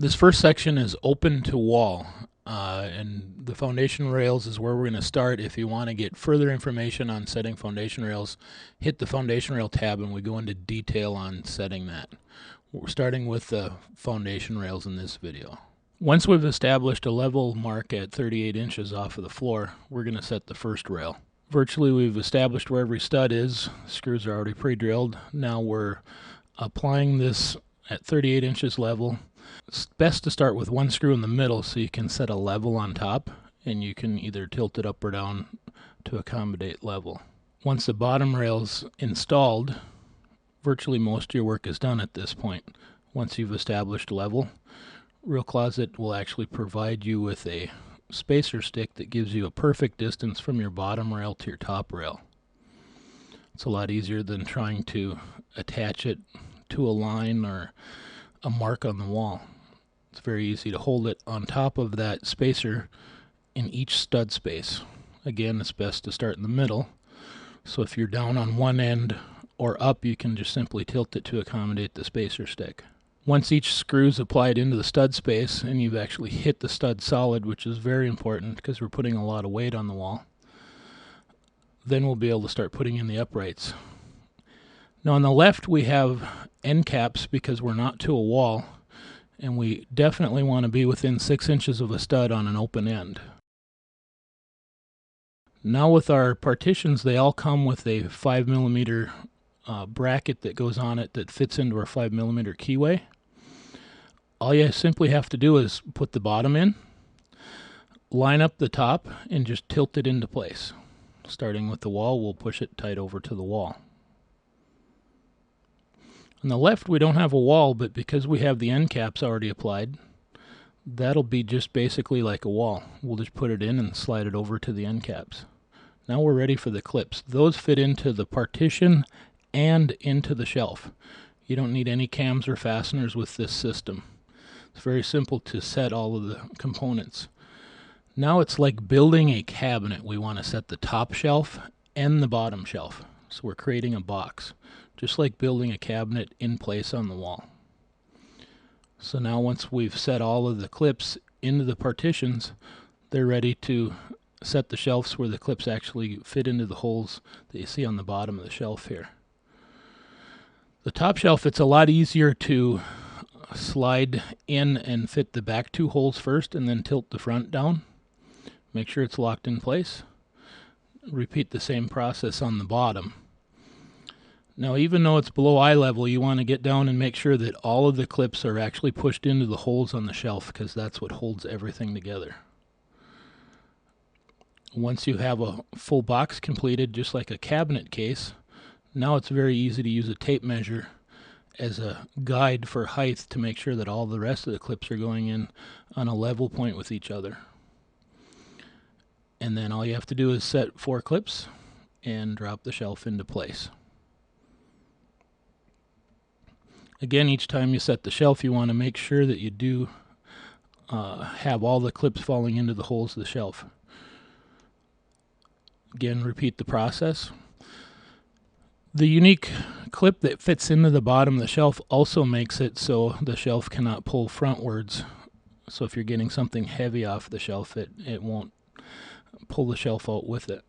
This first section is open to wall, and the foundation rails is where we're going to start. If you want to get further information on setting foundation rails, hit the foundation rail tab and we go into detail on setting that. We're starting with the foundation rails in this video. Once we've established a level mark at 38 inches off of the floor, we're going to set the first rail. Virtually we've established where every stud is. Screws are already pre-drilled. Now we're applying this at 38 inches level. It's best to start with one screw in the middle so you can set a level on top, and you can either tilt it up or down to accommodate level. Once the bottom rail's installed, virtually most of your work is done at this point. Once you've established level, Real Closet will actually provide you with a spacer stick that gives you a perfect distance from your bottom rail to your top rail. It's a lot easier than trying to attach it to a line or a mark on the wall. It's very easy to hold it on top of that spacer in each stud space. Again, it's best to start in the middle. So if you're down on one end or up, you can just simply tilt it to accommodate the spacer stick. Once each screw is applied into the stud space and you've actually hit the stud solid, which is very important because we're putting a lot of weight on the wall, then we'll be able to start putting in the uprights. Now on the left we have end caps because we're not to a wall, and we definitely want to be within 6 inches of a stud on an open end. Now with our partitions, they all come with a 5mm bracket that goes on it that fits into our 5mm keyway. All you simply have to do is put the bottom in, line up the top, and just tilt it into place. Starting with the wall, we'll push it tight over to the wall. On the left we don't have a wall, but because we have the end caps already applied, that'll be just basically like a wall. We'll just put it in and slide it over to the end caps. Now we're ready for the clips. Those fit into the partition and into the shelf. You don't need any cams or fasteners with this system. It's very simple to set all of the components. Now it's like building a cabinet. We want to set the top shelf and the bottom shelf. So we're creating a box, just like building a cabinet in place on the wall. So now once we've set all of the clips into the partitions, they're ready to set the shelves where the clips actually fit into the holes that you see on the bottom of the shelf here. The top shelf, it's a lot easier to slide in and fit the back two holes first and then tilt the front down. Make sure it's locked in place. Repeat the same process on the bottom. Now even though it's below eye level, you want to get down and make sure that all of the clips are actually pushed into the holes on the shelf, because that's what holds everything together. Once you have a full box completed, just like a cabinet case, now it's very easy to use a tape measure as a guide for height to make sure that all the rest of the clips are going in on a level point with each other. And then all you have to do is set 4 clips and drop the shelf into place. Again, each time you set the shelf, you want to make sure that you do have all the clips falling into the holes of the shelf. Again, repeat the process. The unique clip that fits into the bottom of the shelf also makes it so the shelf cannot pull frontwards. So if you're getting something heavy off the shelf, it won't pull the shelf out with it.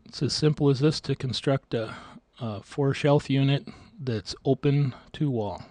It's as simple as this to construct a 4 shelf unit that's open to wall.